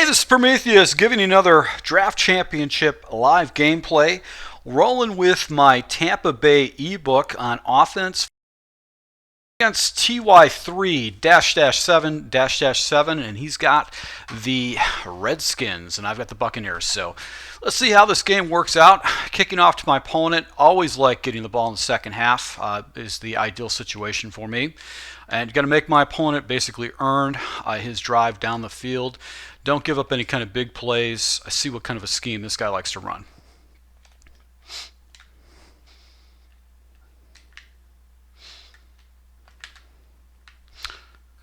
This is Prometheus giving you another Draft Championship live gameplay. Rolling with my Tampa Bay ebook on offense against TY3-7-7, and he's got the Redskins, and I've got the Buccaneers. So let's see how this game works out. Kicking off to my opponent, always like getting the ball in the second half is the ideal situation for me. And you're going to make my opponent basically earn his drive down the field. Don't give up any kind of big plays. I see what kind of a scheme this guy likes to run.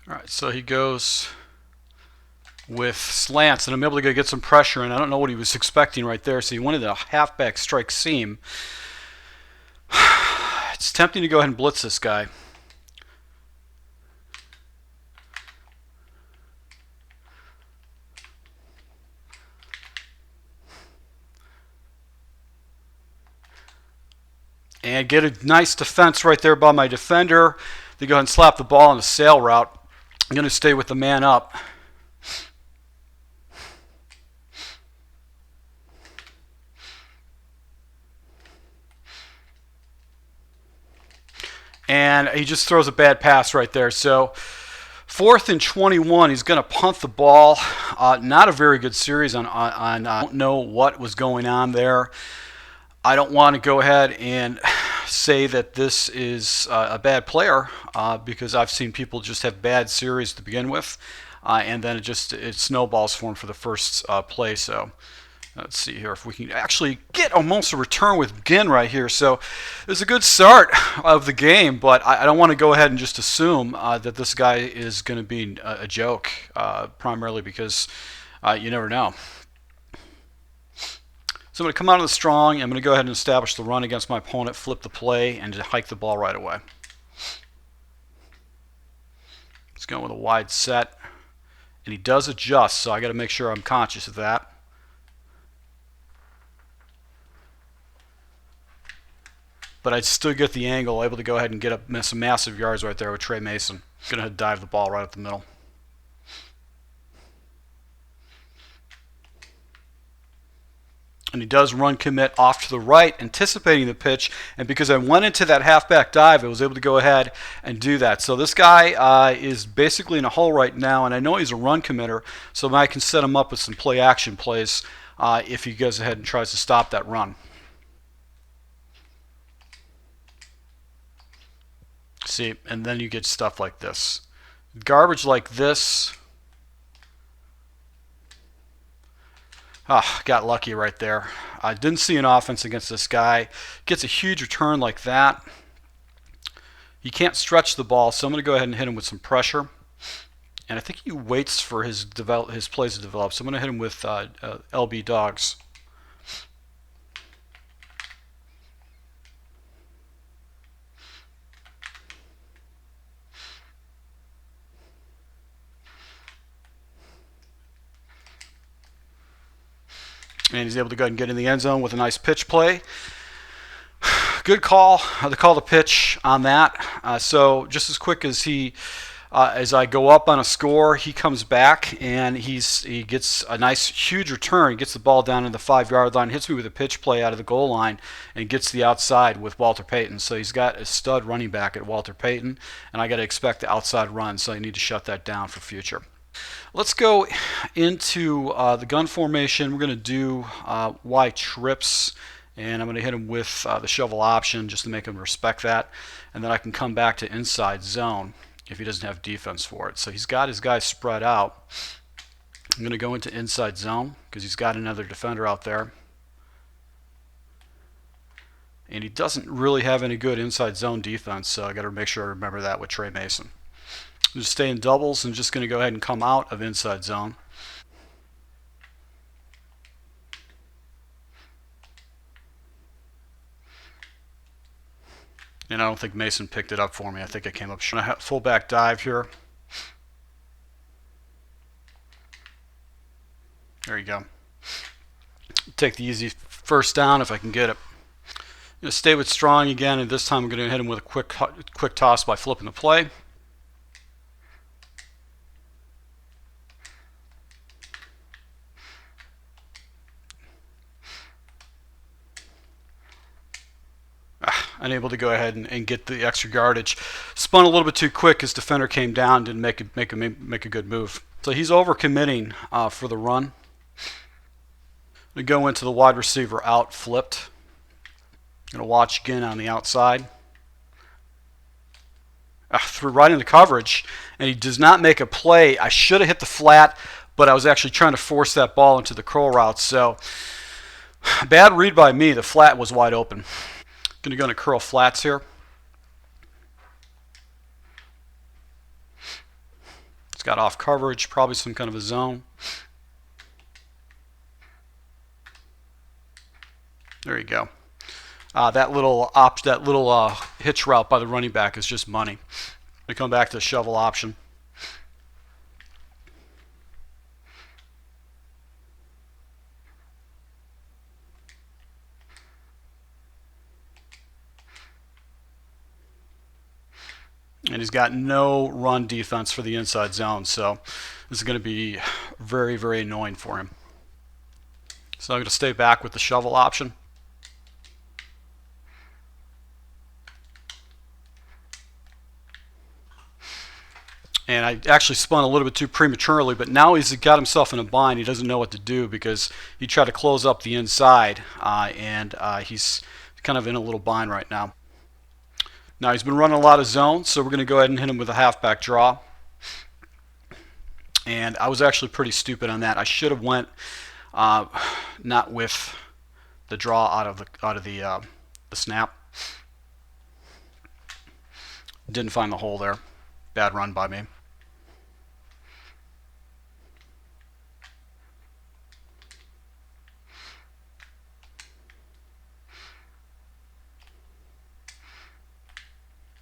All right, so he goes with slants, and I'm able to get some pressure, and I don't know what he was expecting right there, so he wanted a halfback strike seam. It's tempting to go ahead and blitz this guy. And get a nice defense right there by my defender. They go ahead and slap the ball on a sail route. I'm going to stay with the man up. And he just throws a bad pass right there. So 4th and 21, he's going to punt the ball. Not a very good series on I don't know what was going on there. I don't want to go ahead and say that this is a bad player because I've seen people just have bad series to begin with, and then it snowballs for him for the first play. So let's see here if we can actually get almost a return with Ginn right here. So it's a good start of the game, but I don't want to go ahead and just assume that this guy is going to be a joke, primarily because you never know. So I'm going to come out of the strong. I'm going to go ahead and establish the run against my opponent, flip the play, and just hike the ball right away. He's going with a wide set, and he does adjust, so I got to make sure I'm conscious of that. But I'd still get the angle, able to go ahead and get up some massive yards right there with Trey Mason. Going to dive the ball right up the middle. And he does run commit off to the right, anticipating the pitch. And because I went into that halfback dive, I was able to go ahead and do that. So this guy is basically in a hole right now, and I know he's a run committer, so I can set him up with some play action plays if he goes ahead and tries to stop that run. See, and then you get stuff like this. Garbage like this. Got lucky right there. I didn't see an offense against this guy. Gets a huge return like that. He can't stretch the ball, so I'm going to go ahead and hit him with some pressure. And I think he waits for his plays to develop, so I'm going to hit him with LB dogs. And he's able to go ahead and get in the end zone with a nice pitch play. Good call. They call the pitch on that. So just as quick as as I go up on a score, he comes back and he gets a nice huge return. He gets the ball down in the 5-yard line, hits me with a pitch play out of the goal line, and gets the outside with Walter Payton. So he's got a stud running back at Walter Payton, and I got to expect the outside run. So I need to shut that down for future. Let's go into the gun formation. We're going to do Y trips, and I'm going to hit him with the shovel option just to make him respect that. And then I can come back to inside zone if he doesn't have defense for it. So he's got his guys spread out. I'm going to go into inside zone because he's got another defender out there. And he doesn't really have any good inside zone defense, so I got to make sure I remember that with Trey Mason. I'm just stay in doubles and just going to go ahead and come out of inside zone. And I don't think Mason picked it up for me. I think I came up short. Fullback dive here. There you go. Take the easy first down if I can get it. I'm going to stay with strong again, and this time I'm going to hit him with a quick toss by flipping the play. unable to go ahead and get the extra yardage. Spun a little bit too quick. His defender came down, didn't make a good move. So he's overcommitting for the run. We go into the wide receiver out flipped. Going to watch again on the outside. Threw right into coverage, and he does not make a play. I should have hit the flat, but I was actually trying to force that ball into the curl route. So bad read by me. The flat was wide open. Going to go into curl flats here. It's got off coverage, probably some kind of a zone. There you go. That little hitch route by the running back is just money. We come back to the shovel option. And he's got no run defense for the inside zone, so this is going to be very, very annoying for him. So I'm going to stay back with the shovel option. And I actually spun a little bit too prematurely, but now he's got himself in a bind. He doesn't know what to do because he tried to close up the inside, and he's kind of in a little bind right now. Now he's been running a lot of zones, so we're going to go ahead and hit him with a halfback draw. And I was actually pretty stupid on that. I should have went not with the draw out of the snap. Didn't find the hole there. Bad run by me.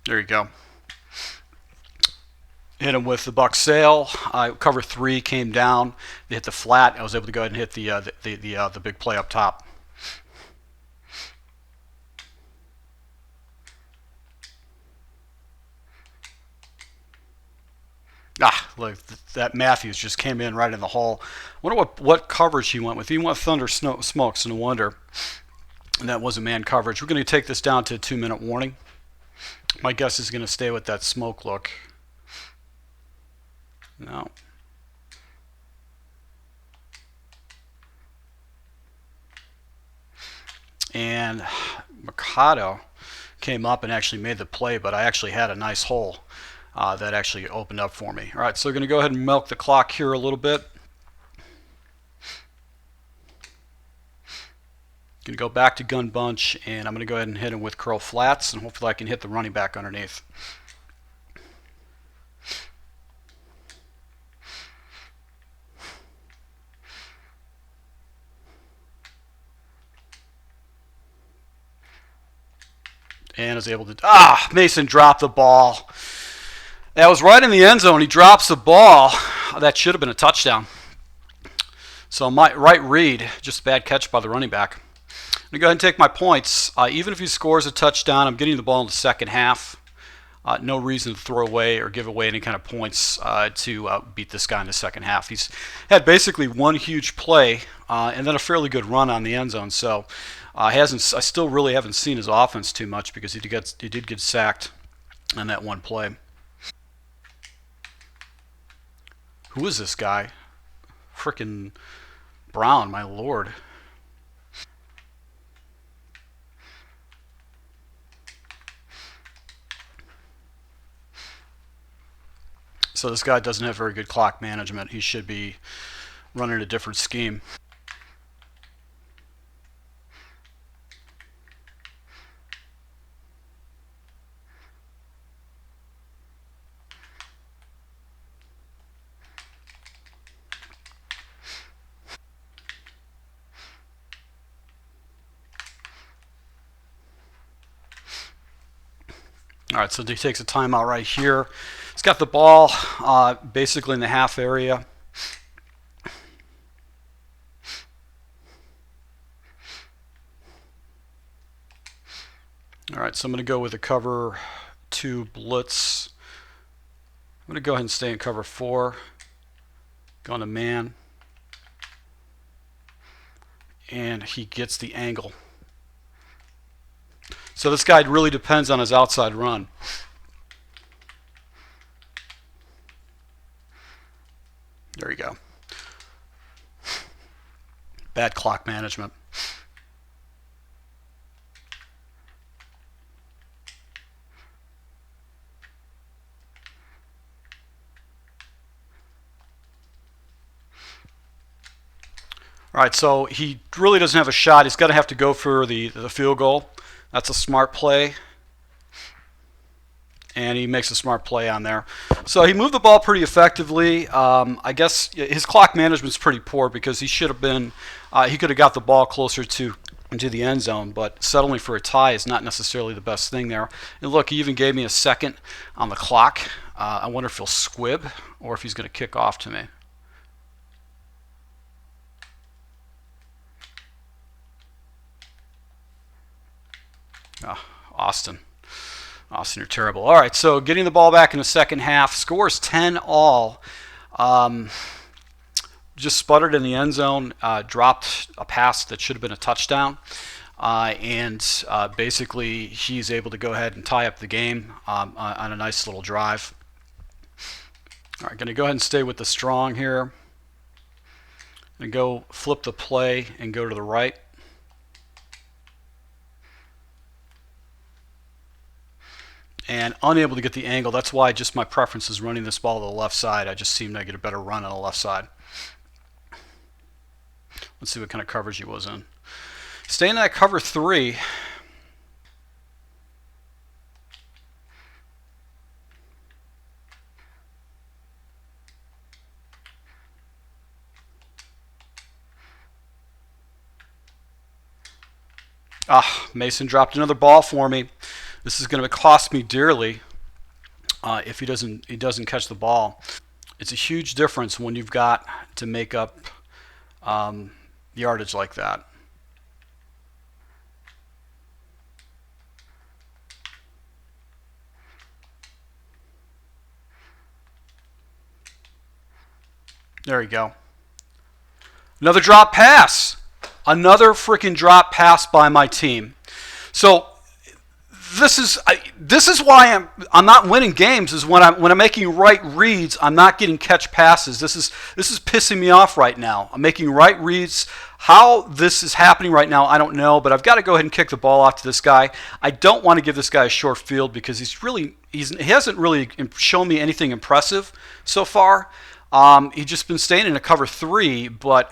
There you go. Hit him with the buck sail. Cover 3 came down. They hit the flat. I was able to go ahead and hit the big play up top. Look, that Matthews just came in right in the hole. I wonder what coverage he went with. He went thunder smokes, no wonder. And that wasn't man coverage. We're going to take this down to a 2-minute warning. My guess is going to stay with that smoke look. No. And Mercado came up and actually made the play, but I actually had a nice hole that actually opened up for me. All right, so we're going to go ahead and milk the clock here a little bit. Going to go back to gun bunch, and I'm going to go ahead and hit him with curl flats, and hopefully I can hit the running back underneath. And I was able to, Mason dropped the ball. That was right in the end zone. He drops the ball. That should have been a touchdown. So my right read, just a bad catch by the running back. I'm going to go ahead and take my points. Even if he scores a touchdown, I'm getting the ball in the second half. No reason to throw away or give away any kind of points to beat this guy in the second half. He's had basically one huge play and then a fairly good run on the end zone. So I still really haven't seen his offense too much because he did get sacked on that one play. Who is this guy? Frickin' Brown, my lord. So this guy doesn't have very good clock management. He should be running a different scheme. All right, so he takes a timeout right here. He's got the ball basically in the half area. All right, so I'm going to go with a cover 2 blitz. I'm going to go ahead and stay in cover 4. Go into man. And he gets the angle. So So this guy really depends on his outside run. There you go. Bad clock management. All right, so he really doesn't have a shot. He's going to have to go for the field goal. That's a smart play. And he makes a smart play on there. So he moved the ball pretty effectively. I guess his clock management's pretty poor because he should have been, he could have got the ball closer to into the end zone, but settling for a tie is not necessarily the best thing there. And look, he even gave me a second on the clock. I wonder if he'll squib or if he's going to kick off to me. Austin, you're terrible. All right, so getting the ball back in the second half. Scores 10-all. Just sputtered in the end zone, dropped a pass that should have been a touchdown. And basically he's able to go ahead and tie up the game on a nice little drive. All right, going to go ahead and stay with the strong here. And go flip the play and go to the right. And unable to get the angle. That's why just my preference is running this ball to the left side. I just seem to get a better run on the left side. Let's see what kind of coverage he was in. Staying in that cover 3. Mason dropped another ball for me. This is going to cost me dearly if he doesn't catch the ball. It's a huge difference when you've got to make up yardage like that. There you go. Another drop pass. Another freaking drop pass by my team. So this is why I'm not winning games. Is when I'm making right reads, I'm not getting catch passes. This is pissing me off right now. I'm making right reads. How this is happening right now, I don't know, but I've got to go ahead and kick the ball off to this guy. I don't want to give this guy a short field because he hasn't really shown me anything impressive so far. He's just been staying in a cover 3, but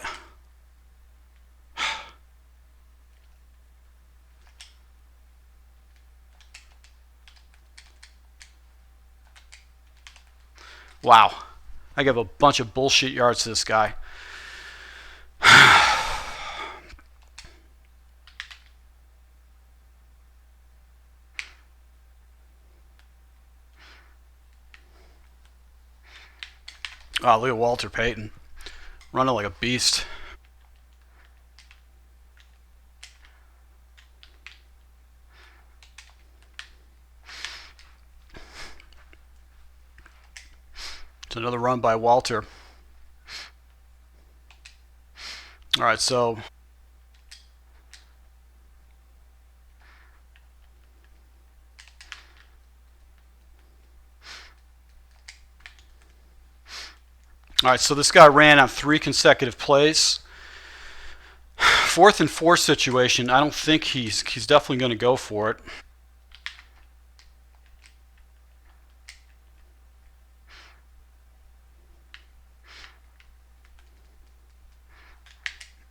wow. I give a bunch of bullshit yards to this guy. Oh, look at Walter Payton running like a beast. It's another run by Walter. All right, so this guy ran on 3 consecutive plays. 4th and 4 situation. I don't think he's definitely going to go for it.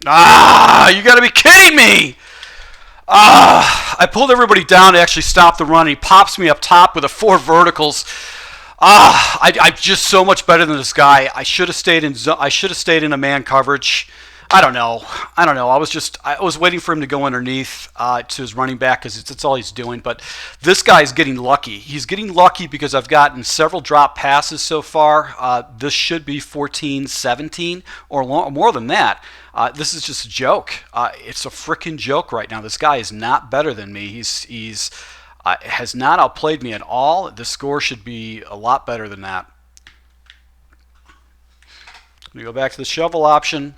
You got to be kidding me! I pulled everybody down to actually stop the run. He pops me up top with 4 verticals. I'm just so much better than this guy. I should have stayed in a man coverage. I don't know. I was waiting for him to go underneath to his running back because that's all he's doing. But this guy's getting lucky. He's getting lucky because I've gotten several drop passes so far. This should be 14-17 or more than that. This is just a joke. It's a freaking joke right now. This guy is not better than me. He's has not outplayed me at all. The score should be a lot better than that. I'm going to go back to the shovel option.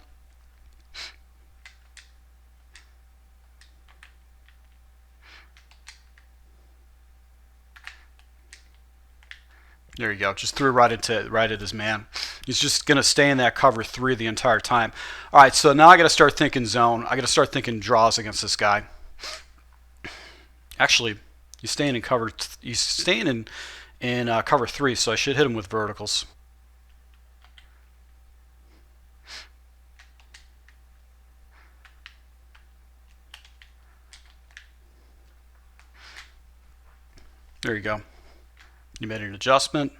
There you go. Just threw right at his man. He's just going to stay in that cover 3 the entire time. All right, so now I got to start thinking zone. I got to start thinking draws against this guy. Actually, he's staying in cover. He's staying in cover 3, so I should hit him with verticals. There you go. You made an adjustment.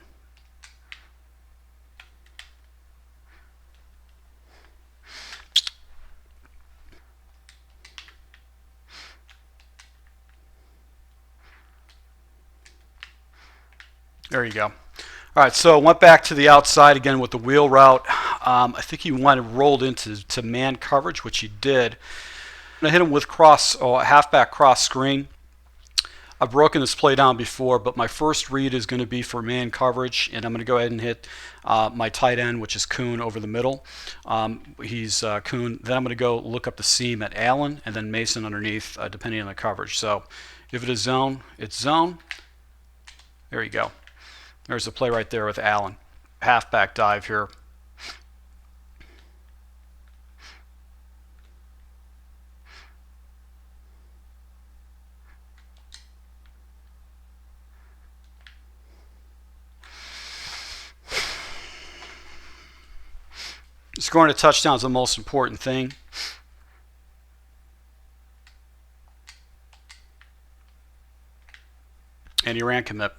There you go. All right, so went back to the outside again with the wheel route. I think he rolled into man coverage, which he did. I hit him with halfback cross screen. I've broken this play down before, but my first read is going to be for man coverage, and I'm going to go ahead and hit my tight end, which is Kuhn, over the middle. He's Kuhn. Then I'm going to go look up the seam at Allen, and then Mason underneath, depending on the coverage. So if it is zone, it's zone. There you go. There's the play right there with Allen. Halfback dive here. Scoring a touchdown is the most important thing. And he ran commit.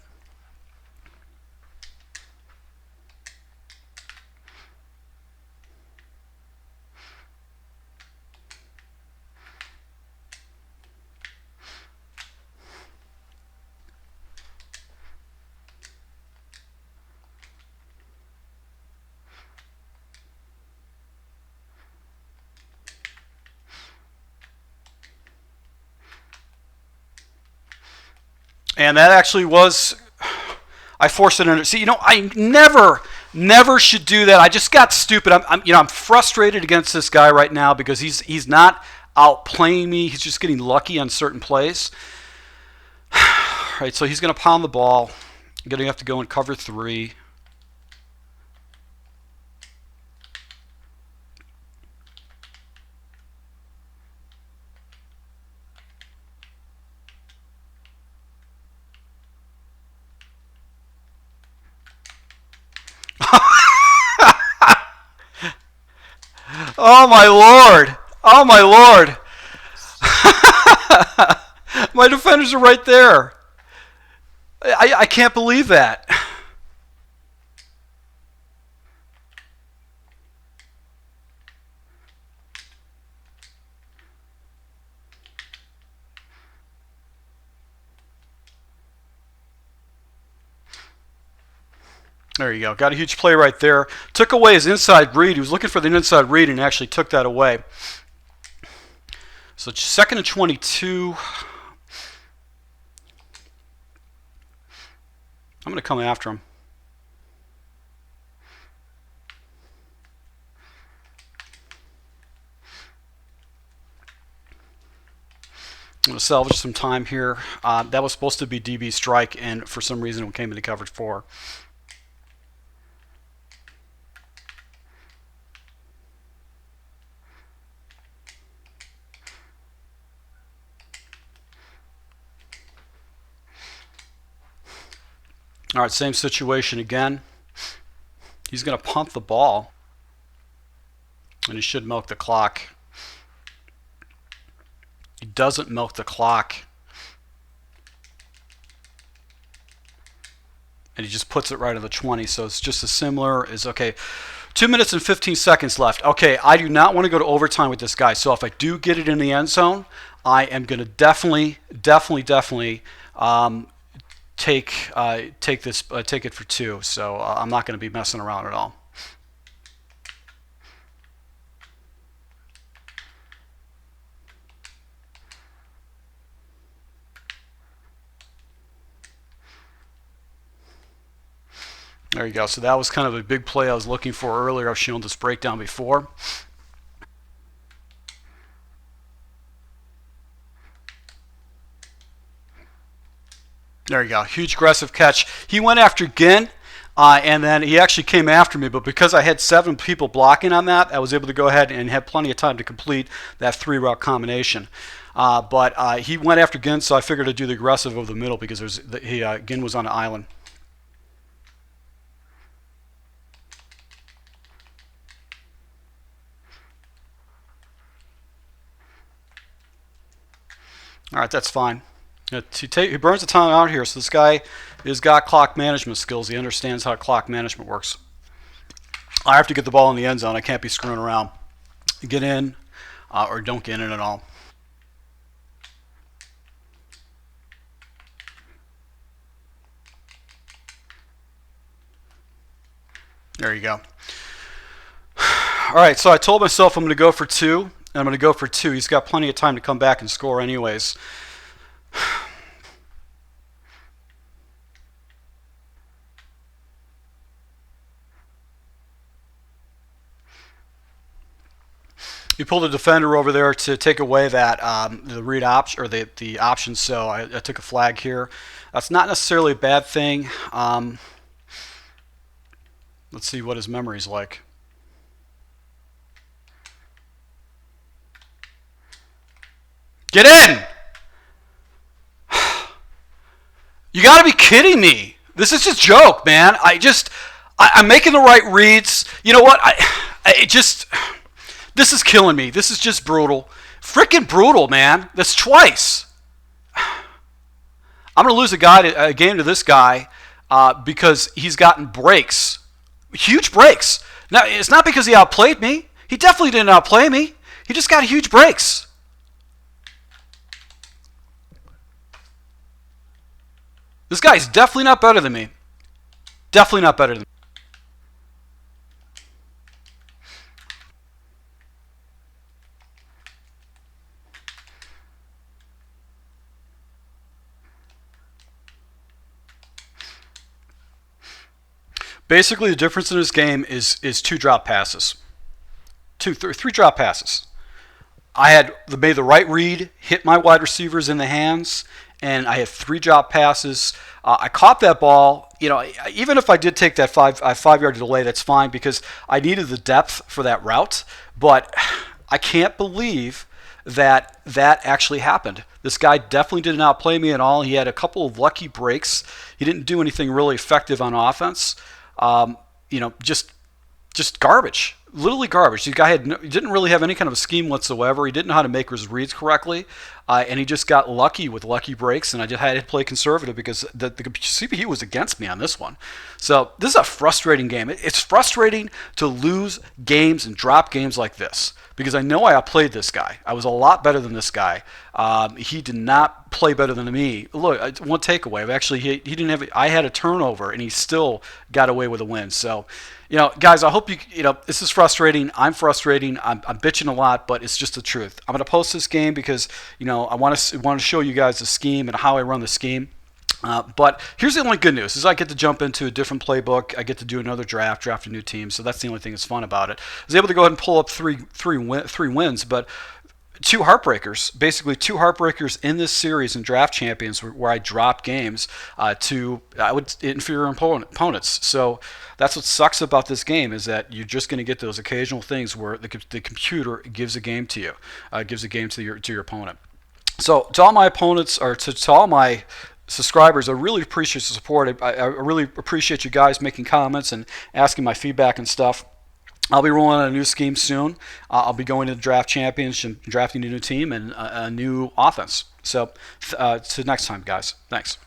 And that actually was, I forced it under. See, I never should do that. I just got stupid. I'm frustrated against this guy right now because he's not outplaying me. He's just getting lucky on certain plays. Right, so he's going to pound the ball. I'm going to have to go in cover 3. Oh my lord! Oh my lord! My defenders are right there. I can't believe that. There you go. Got a huge play right there. Took away his inside read. He was looking for the inside read and actually took that away. So 2nd and 22. I'm going to come after him. I'm going to salvage some time here. That was supposed to be DB strike, and for some reason it came into coverage 4. All right, same situation again. He's going to pump the ball, and he should milk the clock. He doesn't milk the clock. And he just puts it right on the 20, so it's just as similar as, okay, 2 minutes and 15 seconds left. Okay, I do not want to go to overtime with this guy, so if I do get it in the end zone, I am going to definitely take it for 2. So I'm not going to be messing around at all. There you go. So that was kind of a big play I was looking for earlier. I've shown this breakdown before. There you go. Huge aggressive catch. He went after Ginn, And then he actually came after me, but because I had 7 people blocking on that, I was able to go ahead and have plenty of time to complete that 3-route combination. But he went after Ginn, so I figured I'd do the aggressive over the middle because Ginn was on an island. All right, that's fine. He burns the time out here, so this guy has got clock management skills. He understands how clock management works. I have to get the ball in the end zone. I can't be screwing around. Get in or don't get in at all. There you go. All right, so I told myself I'm going to go for 2, and I'm going to go for 2. He's got plenty of time to come back and score anyways. You pulled a defender over there to take away that the read option or the option. So I took a flag here. That's not necessarily a bad thing. Let's see what his memory's like. Get in! You got to be kidding me! This is just a joke, man. I'm making the right reads. You know what? This is killing me. This is just brutal. Freaking brutal, man. That's twice. I'm going to lose a game to this guy because he's gotten breaks. Huge breaks. Now, it's not because he outplayed me. He definitely didn't outplay me. He just got huge breaks. This guy's definitely not better than me. Definitely not better than me. Basically, the difference in this game is 2 drop passes. 3 drop passes. I had made the right read, hit my wide receivers in the hands, and I had 3 drop passes. I caught that ball. You know, even if I did take that 5-yard delay, that's fine because I needed the depth for that route. But I can't believe that actually happened. This guy definitely did not play me at all. He had a couple of lucky breaks. He didn't do anything really effective on offense. You know, just garbage. Literally garbage. The guy didn't really have any kind of a scheme whatsoever. He didn't know how to make his reads correctly, and he just got lucky with lucky breaks. And I just had to play conservative because the CPU was against me on this one. So this is a frustrating game. It's frustrating to lose games and drop games like this because I know I outplayed this guy. I was a lot better than this guy. He did not play better than me. Look, one takeaway. Actually, he didn't have. I had a turnover, and he still got away with a win. So. You know, guys, I hope you know, this is frustrating. I'm frustrating. I'm bitching a lot, but it's just the truth. I'm going to post this game because, you know, I want to show you guys the scheme and how I run the scheme. But here's the only good news is I get to jump into a different playbook. I get to do another draft a new team. So that's the only thing that's fun about it. I was able to go ahead and pull up three wins, but 2 heartbreakers, basically 2 heartbreakers in this series in Draft Champions where I dropped games to inferior opponents. So that's what sucks about this game is that you're just going to get those occasional things where the computer gives a game to you, gives a game to your opponent. So to all my opponents or to all my subscribers, I really appreciate the support. I really appreciate you guys making comments and asking my feedback and stuff. I'll be rolling out a new scheme soon. I'll be going to the Draft Champions and drafting a new team and a new offense. So, till next time, guys. Thanks.